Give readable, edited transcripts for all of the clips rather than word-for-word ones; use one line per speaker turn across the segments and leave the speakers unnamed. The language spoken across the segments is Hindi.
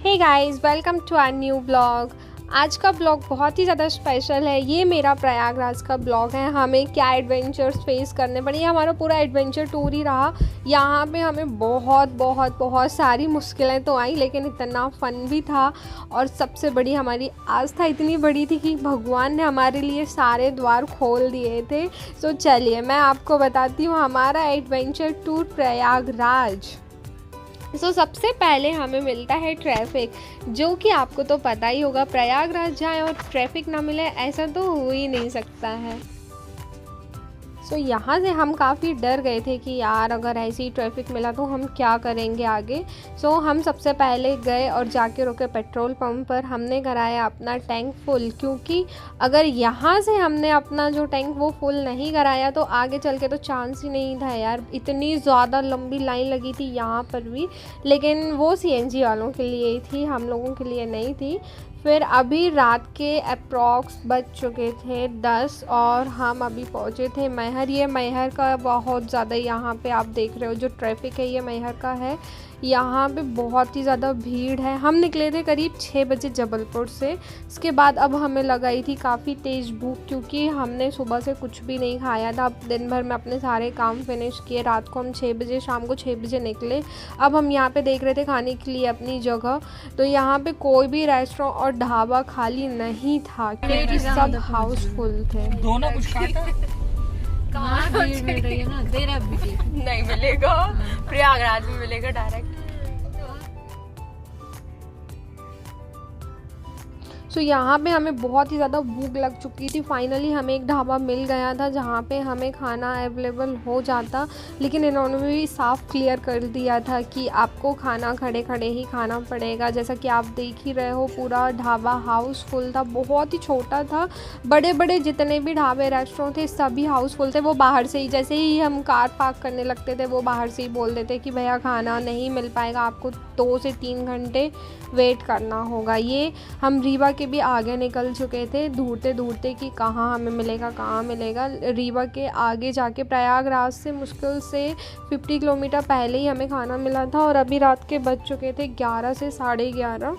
Hey guys, welcome to our new blog. आज का ब्लॉग बहुत ही ज़्यादा स्पेशल है। ये मेरा प्रयागराज का ब्लॉग है। हमें क्या एडवेंचर्स फेस करने पड़े, ये हमारा पूरा एडवेंचर टूर ही रहा। यहाँ पे हमें बहुत सारी मुश्किलें तो आई, लेकिन इतना फ़न भी था। और सबसे बड़ी हमारी आस्था इतनी बड़ी थी कि भगवान ने हमारे लिए सारे द्वार खोल दिए थे। सो चलिए मैं आपको बताती हूँ हमारा एडवेंचर टूर प्रयागराज। सबसे पहले हमें मिलता है ट्रैफिक, जो कि आपको तो पता ही होगा, प्रयागराज जाएं और ट्रैफिक ना मिले ऐसा तो हो ही नहीं सकता है। यहाँ से हम काफ़ी डर गए थे कि यार अगर ऐसे ही ट्रैफिक मिला तो हम क्या करेंगे आगे। हम सबसे पहले गए और जाके रुके पेट्रोल पंप पर। हमने कराया अपना टैंक फुल, क्योंकि अगर यहाँ से हमने अपना जो टैंक वो फुल नहीं कराया तो आगे चल के तो चांस ही नहीं था यार। इतनी ज़्यादा लंबी लाइन लगी थी यहाँ पर भी, लेकिन वो सीएनजी वालों के लिए ही थी, हम लोगों के लिए नहीं थी। फिर अभी रात के अप्रॉक्स बज चुके थे 10 और हम अभी पहुँचे थे मैहर। ये मैहर का बहुत ज़्यादा, यहाँ पे आप देख रहे हो जो ट्रैफिक है ये मैहर का है। यहाँ पे बहुत ही ज़्यादा भीड़ है। हम निकले थे करीब 6 बजे जबलपुर से। इसके बाद अब हमें लगाई थी काफ़ी तेज़ भूख, क्योंकि हमने सुबह से कुछ भी नहीं खाया था। अब दिन भर में अपने सारे काम फिनिश किए। रात को हम 6 बजे, शाम को 6 बजे निकले। अब हम यहाँ पे देख रहे थे खाने के लिए अपनी जगह। तो यहाँ पे कोई भी रेस्टोरेंट और ढाबा खाली नहीं था, क्योंकि सब हाउसफुल थे।
दोनों कुछ खाता
मिल रही है ना, तेरा भी
नहीं मिलेगा, प्रयागराज में मिलेगा डायरेक्ट। यहाँ पे हमें बहुत ही ज़्यादा भूख लग चुकी थी। फाइनली हमें एक ढाबा मिल गया था जहाँ पे हमें खाना अवेलेबल हो जाता, लेकिन इन्होंने भी साफ क्लियर कर दिया था कि आपको खाना खड़े खड़े ही खाना पड़ेगा। जैसा कि आप देख ही रहे हो, पूरा ढाबा हाउसफुल था, बहुत ही छोटा था। बड़े बड़े जितने भी ढाबे रेस्टोरेंट थे सभी हाउसफुल थे। वो बाहर से ही, जैसे ही हम कार पार्क करने लगते थे, वो बाहर से ही बोल देते कि भैया खाना नहीं मिल पाएगा, आपको 2 से 3 घंटे वेट करना होगा। ये हम रीवा के भी आगे निकल चुके थे, ढूंढते कि कहाँ हमें मिलेगा, कहाँ मिलेगा। रीवा के आगे जाके प्रयागराज से मुश्किल से 50 किलोमीटर पहले ही हमें खाना मिला था। और अभी रात के बज चुके थे 11 से 11:30।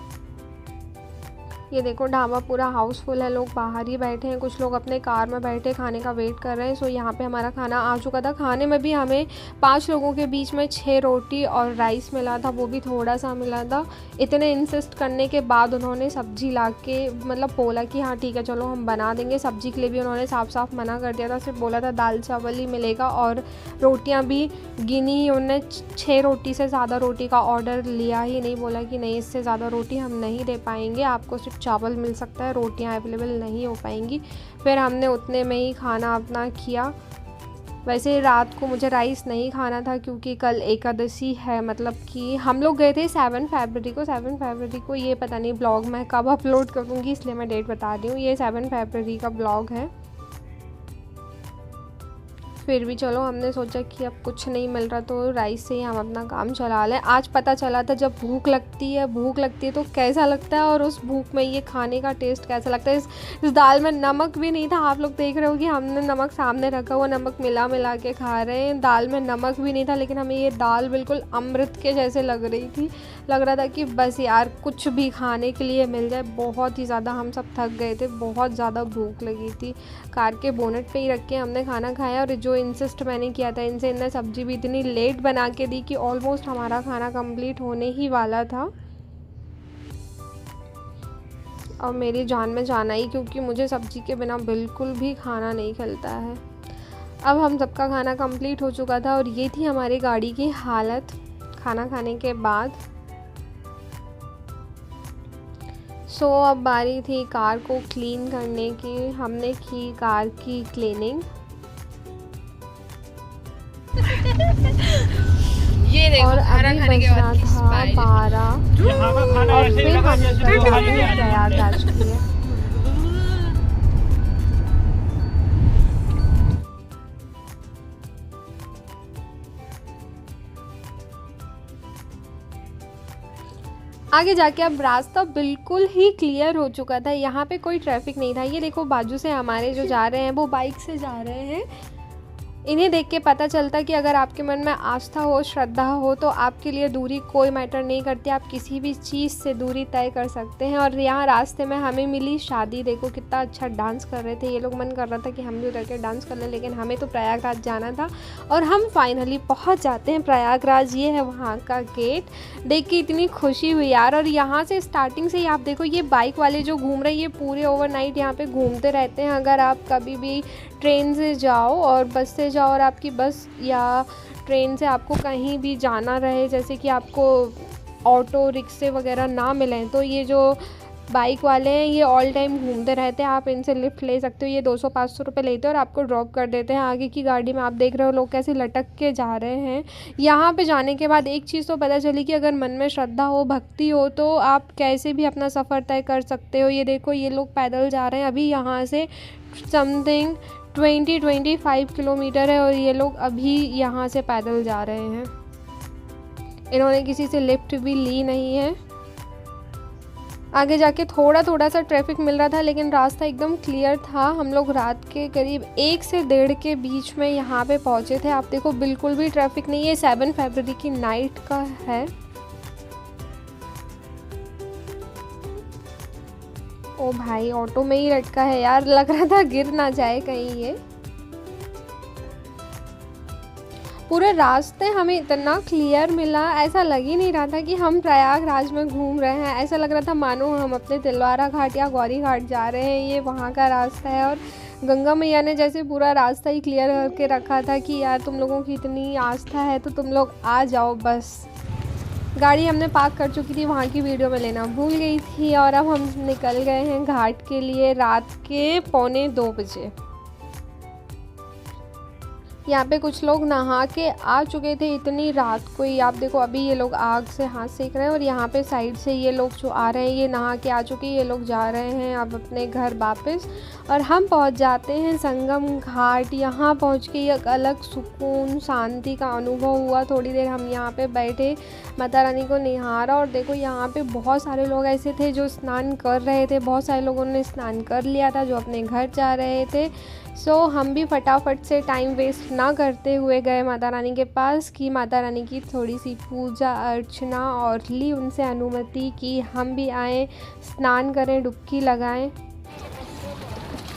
ये देखो ढाबा पूरा हाउसफुल है, लोग बाहर ही बैठे हैं, कुछ लोग अपने कार में बैठे खाने का वेट कर रहे हैं। यहाँ पे हमारा खाना आ चुका था। खाने में भी हमें 5 लोगों के बीच में 6 रोटी और राइस मिला था, वो भी थोड़ा सा मिला था। इतने इंसिस्ट करने के बाद उन्होंने सब्जी ला के मतलब बोला कि हाँ ठीक है चलो हम बना देंगे। सब्जी के लिए भी उन्होंने साफ मना कर दिया था, सिर्फ बोला था दाल चावल ही मिलेगा। और रोटियाँ भी गिनी, उन्होंने 6 रोटी से ज़्यादा रोटी का ऑर्डर लिया ही नहीं, बोला कि नहीं इससे ज़्यादा रोटी हम नहीं दे पाएंगे, आपको सिर्फ चावल मिल सकता है, रोटियां अवेलेबल नहीं हो पाएंगी। फिर हमने उतने में ही खाना अपना किया। वैसे रात को मुझे राइस नहीं खाना था, क्योंकि कल एकादशी है। मतलब कि हम लोग गए थे 7 फरवरी को। ये पता नहीं ब्लॉग मैं कब अपलोड करूँगी, इसलिए मैं डेट बता रही हूँ। ये 7 फरवरी का ब्लॉग है। फिर भी चलो हमने सोचा कि अब कुछ नहीं मिल रहा तो राइस से ही हम अपना काम चला लें। आज पता चला था जब भूख लगती है तो कैसा लगता है, और उस भूख में ये खाने का टेस्ट कैसा लगता है। इस दाल में नमक भी नहीं था। आप लोग देख रहे हो कि हमने नमक सामने रखा हुआ, नमक मिला के खा रहे हैं। दाल में नमक भी नहीं था, लेकिन हमें ये दाल बिल्कुल अमृत के जैसे लग रही थी। लग रहा था कि बस यार कुछ भी खाने के लिए मिल जाए। बहुत ही ज़्यादा हम सब थक गए थे, बहुत ज़्यादा भूख लगी थी। कार के बोनेट पे ही रख के हमने खाना खाया। और जो इंसिस्ट मैंने किया था इनसे, इनने सब्जी भी इतनी लेट बना के दी कि ऑलमोस्ट हमारा खाना कंप्लीट होने ही वाला था। और मेरी जान में जान आई, क्योंकि मुझे सब्जी के बिना बिल्कुल भी खाना नहीं खलता है। अब हम सबका खाना कंप्लीट हो चुका था और ये थी हमारी गाड़ी की हालत खाना खाने के बाद। अब बारी थी कार को क्लीन करने की। हमने की कार की क्लीनिंग।
ये देखो
और
खाना
अभी
खाने के
बजना
बाद
था 12 और फिर हमने प्रयागराज किए। आगे जाके अब रास्ता बिल्कुल ही क्लियर हो चुका था। यहाँ पे कोई ट्रैफिक नहीं था। ये देखो बाजू से हमारे जो जा रहे हैं वो बाइक से जा रहे हैं। इन्हें देख के पता चलता कि अगर आपके मन में आस्था हो, श्रद्धा हो, तो आपके लिए दूरी कोई मैटर नहीं करती, आप किसी भी चीज़ से दूरी तय कर सकते हैं। और यहाँ रास्ते में हमें मिली शादी, देखो कितना अच्छा डांस कर रहे थे ये लोग। मन कर रहा था कि हम भी उतर के डांस कर लें, लेकिन हमें तो प्रयागराज जाना था और हम फाइनली पहुँच जाते हैं प्रयागराज। ये है वहाँ का गेट। देख के इतनी खुशी हुई यार। और यहाँ से स्टार्टिंग से ही आप देखो, ये बाइक वाले जो घूम रहे हैं ये पूरे ओवरनाइट यहाँ पे घूमते रहते हैं। अगर आप कभी भी ट्रेन से जाओ और बस से जाओ और आपकी बस या ट्रेन से आपको कहीं भी जाना रहे, जैसे कि आपको ऑटो रिक्शे वगैरह ना मिलें, तो ये जो बाइक वाले हैं ये ऑल टाइम घूमते रहते हैं। आप इनसे लिफ्ट ले सकते हो। ये 200-500 रुपये लेते हैं और आपको ड्रॉप कर देते हैं। आगे की गाड़ी में आप देख रहे हो लोग कैसे लटक के जा रहे हैं। यहाँ पे जाने के बाद एक चीज़ तो पता चली कि अगर मन में श्रद्धा हो, भक्ति हो, तो आप कैसे भी अपना सफ़र तय कर सकते हो। ये देखो ये लोग पैदल जा रहे हैं। अभी यहाँ से समथिंग 20-25 किलोमीटर है और ये लोग अभी यहाँ से पैदल जा रहे हैं। इन्होंने किसी से लिफ्ट भी ली नहीं है। आगे जाके थोड़ा सा ट्रैफिक मिल रहा था, लेकिन रास्ता एकदम क्लियर था। हम लोग रात के करीब 1 से 1:30 के बीच में यहाँ पे पहुँचे थे। आप देखो बिल्कुल भी ट्रैफिक नहीं है। 7 फरवरी की नाइट का है। ओ भाई, ऑटो में ही लटका है यार, लग रहा था गिर ना जाए कहीं ये। पूरे रास्ते हमें इतना क्लियर मिला, ऐसा लग ही नहीं रहा था कि हम प्रयागराज में घूम रहे हैं। ऐसा लग रहा था मानो हम अपने तिलवारा घाट या गौरी घाट जा रहे हैं। ये वहाँ का रास्ता है और गंगा मैया ने जैसे पूरा रास्ता ही क्लियर करके रखा था कि यार तुम लोगों की इतनी आस्था है तो तुम लोग आ जाओ बस। गाड़ी हमने पार्क कर चुकी थी, वहाँ की वीडियो में लेना भूल गई थी। और अब हम निकल गए हैं घाट के लिए रात के 1:45 बजे। यहाँ पे कुछ लोग नहा के आ चुके थे इतनी रात को ही। आप देखो अभी ये लोग आग से हाथ सेक रहे हैं और यहाँ पे साइड से ये लोग जो आ रहे हैं ये नहा के आ चुके हैं। ये लोग जा रहे हैं अब अपने घर वापस और हम पहुँच जाते हैं संगम घाट। यहाँ पहुँच के एक अलग सुकून, शांति का अनुभव हुआ। थोड़ी देर हम यहाँ पे बैठे, माता रानी को निहारा और देखो यहाँ पे बहुत सारे लोग ऐसे थे जो स्नान कर रहे थे। बहुत सारे लोगों ने स्नान कर लिया था जो अपने घर जा रहे थे। सो हम भी फटाफट से टाइम वेस्ट ना करते हुए गए माता रानी के पास कि माता रानी की थोड़ी सी पूजा अर्चना और ली उनसे अनुमति कि हम भी आएँ, स्नान करें, डुबकी लगाएं।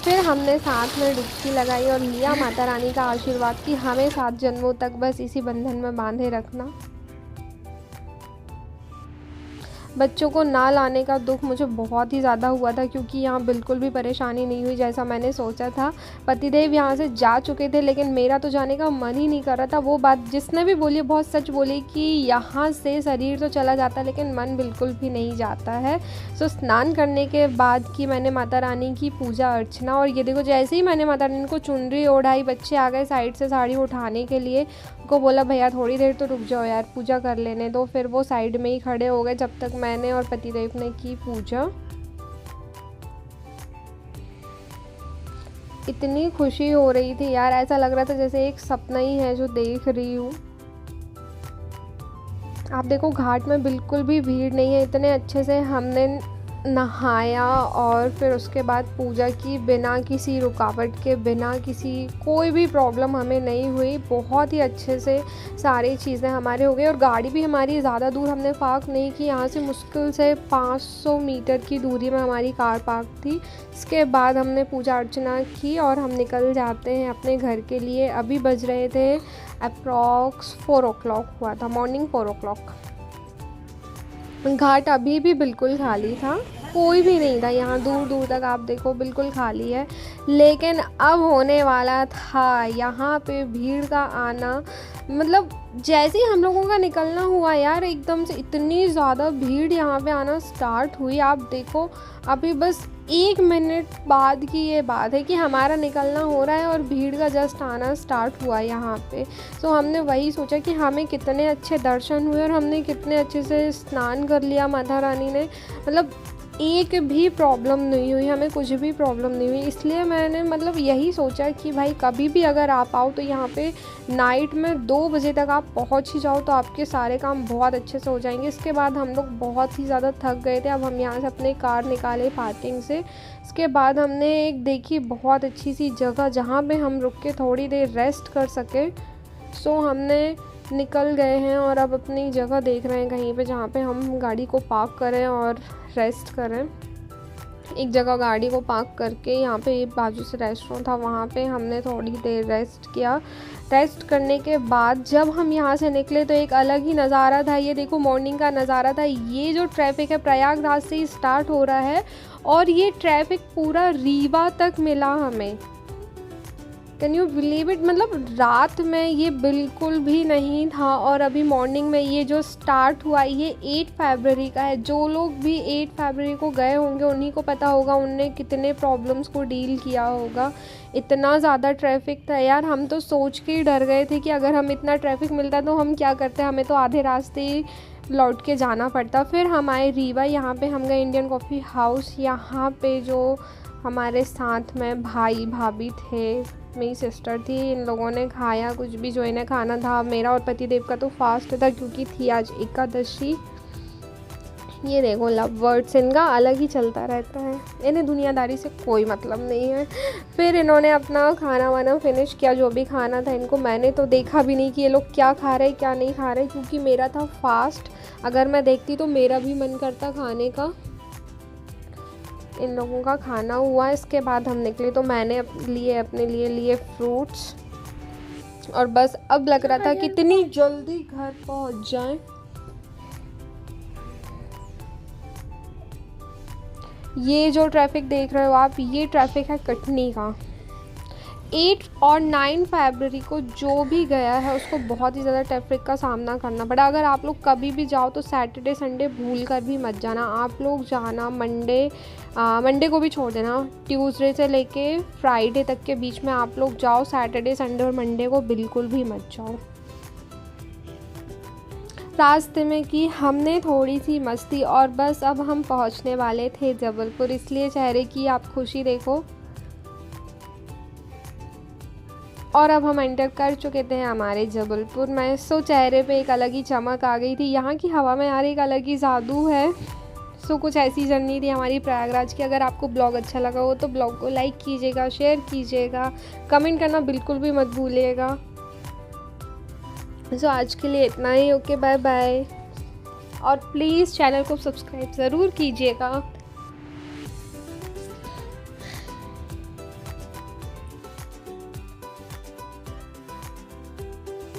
फिर हमने साथ में डुबकी लगाई और लिया माता रानी का आशीर्वाद कि हमें 7 जन्मों तक बस इसी बंधन में बांधे रखना। बच्चों को ना लाने का दुख मुझे बहुत ही ज़्यादा हुआ था क्योंकि यहाँ बिल्कुल भी परेशानी नहीं हुई जैसा मैंने सोचा था। पतिदेव यहाँ से जा चुके थे लेकिन मेरा तो जाने का मन ही नहीं कर रहा था। वो बात जिसने भी बोली बहुत सच बोली कि यहाँ से शरीर तो चला जाता है लेकिन मन बिल्कुल भी नहीं जाता है। सो स्नान करने के बाद की मैंने माता रानी की पूजा अर्चना और ये देखो जैसे ही मैंने माता रानी को चुनरी ओढ़ाई, बच्चे आ गए साइड से साड़ी उठाने के लिए। को बोला भैया थोड़ी देर तो रुक जाओ यार, पूजा कर लेने दो। फिर वो साइड में ही खड़े हो गए जब तक मैंने और पतिदेव ने की पूजा। इतनी खुशी हो रही थी यार, ऐसा लग रहा था जैसे एक सपना ही है जो देख रही हूँ। आप देखो घाट में बिल्कुल भी भीड़ नहीं है। इतने अच्छे से हमने नहाया और फिर उसके बाद पूजा की बिना किसी रुकावट के, बिना कोई भी प्रॉब्लम हमें नहीं हुई। बहुत ही अच्छे से सारी चीज़ें हमारे हो गई और गाड़ी भी हमारी ज़्यादा दूर हमने पार्क नहीं की। यहाँ से मुश्किल से 500 मीटर की दूरी में हमारी कार पार्क थी। इसके बाद हमने पूजा अर्चना की और हम निकल जाते हैं अपने घर के लिए। अभी बज रहे थे अप्रॉक्स 4 o'clock हुआ था, मॉर्निंग 4 o'clock। घाट अभी भी बिल्कुल खाली था, कोई भी नहीं था यहाँ, दूर दूर तक आप देखो बिल्कुल खाली है। लेकिन अब होने वाला था यहाँ पे भीड़ का आना। मतलब जैसे ही हम लोगों का निकलना हुआ यार, एकदम से इतनी ज़्यादा भीड़ यहाँ पे आना स्टार्ट हुई। आप देखो अभी बस 1 मिनट बाद की ये बात है कि हमारा निकलना हो रहा है और भीड़ का जस्ट आना स्टार्ट हुआ यहाँ पे। तो हमने वही सोचा कि हमें कितने अच्छे दर्शन हुए और हमने कितने अच्छे से स्नान कर लिया। माता रानी ने मतलब एक भी प्रॉब्लम नहीं हुई, हमें कुछ भी प्रॉब्लम नहीं हुई। इसलिए मैंने मतलब यही सोचा कि भाई कभी भी अगर आप आओ तो यहाँ पे नाइट में 2 बजे तक आप पहुँच ही जाओ तो आपके सारे काम बहुत अच्छे से हो जाएंगे। इसके बाद हम लोग बहुत ही ज़्यादा थक गए थे। अब हम यहाँ से अपनी कार निकाले पार्किंग से। इसके बाद हमने एक देखी बहुत अच्छी सी जगह जहाँ पे हम रुक के थोड़ी देर रेस्ट कर सके। सो हमने निकल गए हैं और अब अपनी जगह देख रहे हैं कहीं पे जहाँ पे हम गाड़ी को पार्क करें और रेस्ट करें। एक जगह गाड़ी को पार्क करके यहाँ पे बाजू से रेस्टोरेंट था, वहाँ पे हमने थोड़ी देर रेस्ट किया। रेस्ट करने के बाद जब हम यहाँ से निकले तो एक अलग ही नज़ारा था। ये देखो मॉर्निंग का नज़ारा था। ये जो ट्रैफिक है प्रयागराज से ही स्टार्ट हो रहा है और ये ट्रैफिक पूरा रीवा तक मिला हमें। कैन यू बिलीव इट, मतलब रात में ये बिल्कुल भी नहीं था और अभी मॉर्निंग में ये जो स्टार्ट हुआ ये 8 फरवरी का है। जो लोग भी 8 फरवरी को गए होंगे उन्हीं को पता होगा उनने कितने प्रॉब्लम्स को डील किया होगा। इतना ज़्यादा ट्रैफिक था यार, हम तो सोच के ही डर गए थे कि अगर हम इतना ट्रैफिक मिलता तो हम क्या करते, हमें तो आधे रास्ते ही लौट के जाना पड़ता। फिर हम आए रीवा, यहाँ पे हम गए इंडियन कॉफ़ी हाउस। यहाँ पे जो हमारे साथ में भाई भाभी थे, मेरी सिस्टर थी, इन लोगों ने खाया कुछ भी जो इन्हें खाना था। मेरा और पतिदेव का तो फास्ट था क्योंकि थी आज एकादशी। ये देखो लव वर्ड्स इनका अलग ही चलता रहता है, इन्हें दुनियादारी से कोई मतलब नहीं है। फिर इन्होंने अपना खाना वाना फिनिश किया, जो भी खाना था इनको। मैंने तो देखा भी नहीं कि ये लोग क्या खा रहे क्या नहीं खा रहे, क्योंकि मेरा था फास्ट। अगर मैं देखती तो मेरा भी मन करता खाने का। इन लोगों का खाना हुआ, इसके बाद हम निकले तो मैंने अपने लिए फ्रूट्स और बस अब लग रहा था कितनी जल्दी घर पहुंच जाएं। ये जो ट्रैफिक देख रहे हो आप, ये ट्रैफिक है कटनी का। 8 और 9 फरवरी को जो भी गया है उसको बहुत ही ज़्यादा ट्रैफिक का सामना करना पड़ा। अगर आप लोग कभी भी जाओ तो सैटरडे संडे भूल कर भी मत जाना। आप लोग जाना मंडे को भी छोड़ देना, ट्यूसडे से लेके फ्राइडे तक के बीच में आप लोग जाओ। सैटरडे संडे और मंडे को बिल्कुल भी मत जाओ। रास्ते में की हमने थोड़ी सी मस्ती और बस अब हम पहुंचने वाले थे जबलपुर। इसलिए चेहरे की आप खुशी देखो। और अब हम एंटर कर चुके थे हमारे जबलपुर में। सो चेहरे पे एक अलग ही चमक आ गई थी। यहाँ की हवा में यार एक अलग ही जादू है। सो कुछ ऐसी जर्नी थी हमारी प्रयागराज की। अगर आपको ब्लॉग अच्छा लगा हो तो ब्लॉग को लाइक कीजिएगा, शेयर कीजिएगा, कमेंट करना बिल्कुल भी मत भूलिएगा। सो आज के लिए इतना ही। Okay bye bye. और प्लीज़ चैनल को सब्सक्राइब ज़रूर कीजिएगा।